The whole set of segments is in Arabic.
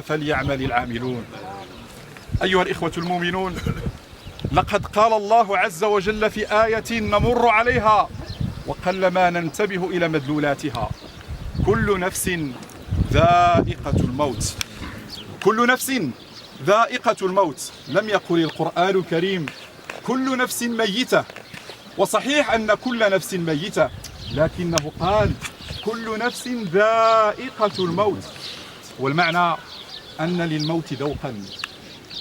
فيها فليعمل العاملون. أيها الإخوة المؤمنون، لقد قال الله عز وجل في آية نمر عليها وقلما ننتبه إلى مدلولاتها: كل نفس ذائقة الموت. كل نفس ذائقة الموت. لم يقل القرآن الكريم كل نفس ميتة، وصحيح أن كل نفس ميتة، لكنه قال كل نفس ذائقة الموت، والمعنى أن للموت ذوقا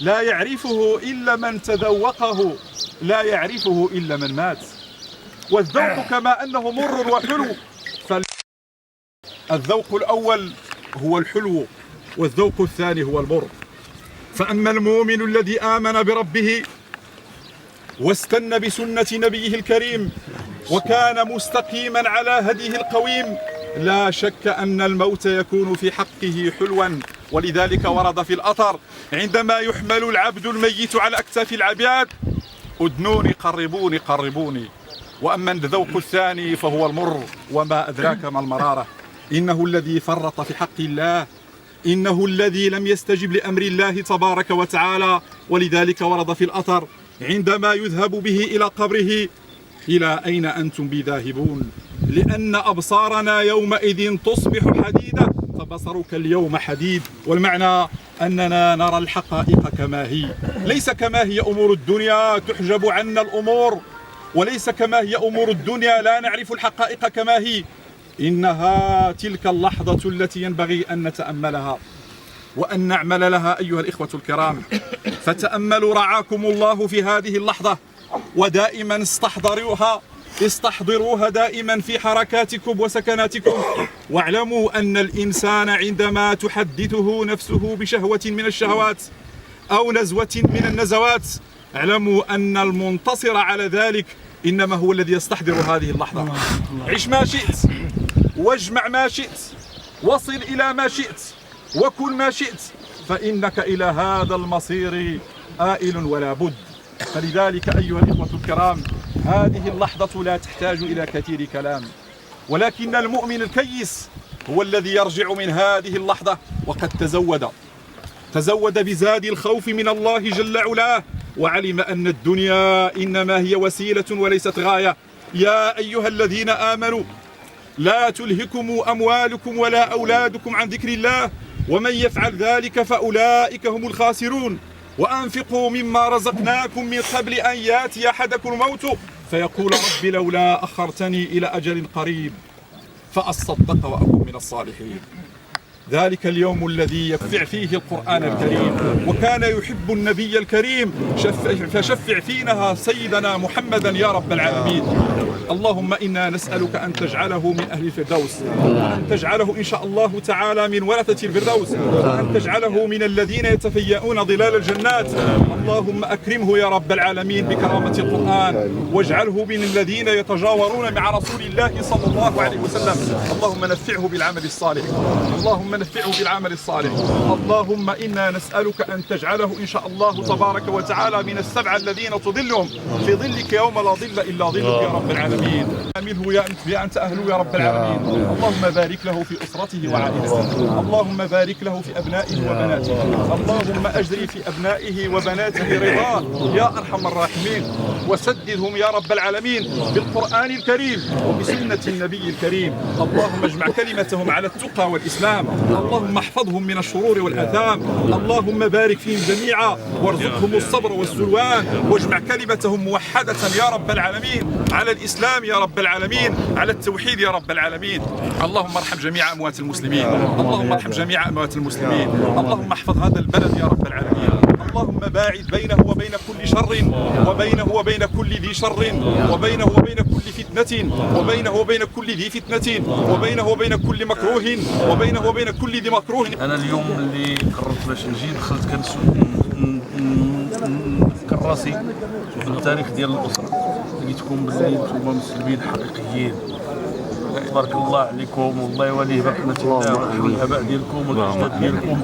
لا يعرفه إلا من تذوقه، لا يعرفه إلا من مات. والذوق كما أنه مر وحلو، فالذوق الأول هو الحلو والذوق الثاني هو المر. فأما المؤمن الذي آمن بربه واستنى بسنة نبيه الكريم وكان مستقيما على هديه القويم، لا شك أن الموت يكون في حقه حلوا. ولذلك ورد في الأثر عندما يحمل العبد الميت على أكتاف العباد: أدنوني قربوني قربوني. وأما الذوق الثاني فهو المر، وما أدراك ما المرارة. إنه الذي فرط في حق الله، إنه الذي لم يستجب لأمر الله تبارك وتعالى. ولذلك ورد في الأثر عندما يذهب به إلى قبره: إلى أين أنتم بذاهبون؟ لأن أبصارنا يومئذ تصبح حديدة فبصرك اليوم حديد. والمعنى أننا نرى الحقائق كما هي، ليس كما هي أمور الدنيا تحجب عنا الأمور، وليس كما هي أمور الدنيا لا نعرف الحقائق كما هي. إنها تلك اللحظة التي ينبغي أن نتأملها وأن نعمل لها أيها الإخوة الكرام. فتأملوا رعاكم الله في هذه اللحظة، ودائما استحضروها دائما في حركاتكم وسكناتكم. واعلموا أن الإنسان عندما تحدثه نفسه بشهوة من الشهوات أو نزوة من النزوات، اعلموا أن المنتصر على ذلك إنما هو الذي يستحضر هذه اللحظة. عش ما شئت، واجمع ما شئت، وصل إلى ما شئت، وكل ما شئت، فإنك إلى هذا المصير آئل ولا بد. فلذلك أيها الإخوة الكرام، هذه اللحظة لا تحتاج إلى كثير كلام، ولكن المؤمن الكيس هو الذي يرجع من هذه اللحظة وقد تزود بزاد الخوف من الله جل علاه، وعلم أن الدنيا إنما هي وسيلة وليست غاية. يا أيها الذين آمنوا لا تلهكم أموالكم ولا أولادكم عن ذكر الله، ومن يفعل ذلك فأولئك هم الخاسرون. وأنفقوا مما رزقناكم من قبل أن يأتي أحدكم الموت فيقول رب لولا أخرتني إلى أجل قريب فأصدق وأكون من الصالحين. ذلك اليوم الذي يشفع فيه القرآن الكريم، وكان يحب النبي الكريم، فشفع فينا سيدنا محمدا يا رب العالمين. اللهم إنا نسألك أن تجعله من أهل الفردوس، وأن تجعله إن شاء الله تعالى من ورثة الفردوس، وأن تجعله من الذين يتفيئون ظلال الجنات. اللهم أكرمه يا رب العالمين بكرامة القرآن، واجعله من الذين يتجاورون مع رسول الله صلى الله عليه وسلم. اللهم نفعه بالعمل الصالح، اللهم نفعه بالعمل الصالح. اللهم إنا نسألك أن تجعله إن شاء الله تبارك وتعالى من السبعة الذين تظلهم في ظلك يوم لا ظل إلا ظلك يا رب العالمين. منه يا أنت أهله يا رب العالمين. اللهم بارك له في أسرته وعائلته، اللهم بارك له في أبنائه وبناته، اللهم أجري في أبنائه وبناته رضاه يا أرحم الراحمين، وسددهم يا رب العالمين بالقرآن الكريم وبسنة النبي الكريم. اللهم اجمع كلمتهم على التقى والإسلام، اللهم احفظهم من الشرور والآثام، اللهم بارك فيهم جميعا وارزقهم الصبر والسلوان، واجمع كلمتهم موحدة يا رب العالمين على الإسلام يا رب العالمين، على التوحيد يا رب العالمين. اللهم ارحم جميع أموات المسلمين، اللهم ارحم جميع أموات المسلمين، اللهم احفظ هذا البلد يا رب العالمين. اللهم باعد بينه وبين كل شر، وبينه وبين كل ذي شر، وبينه وبين كل فتنة، وبينه وبين كل ذي فتنة، وبينه وبين كل مكروه، وبينه وبين كل ذي مكروه. أنا اليوم اللي قررت باش نجي دخلت نفكر راسي بالتاريخ ديال الأسرة، لقيتكم باللي نتوما مسلمين حقيقيين. تبارك الله عليكم، والله يوليه برحمة الله ورحم الآباء ديالكم والأجداد ديالكم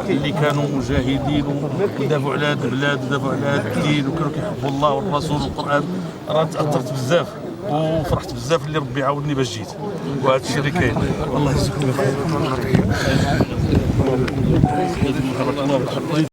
اللي كانوا مجاهدين ودافعوا على هذه البلاد ودافعوا على هذا الدين وكانوا كيحبوا الله والرسول والقرآن. راه تأثرت بزاف وفرحت بزاف اللي ربي عاونني باش جيت، وهذا الشيء اللي كاين. الله يجزيكم بخير.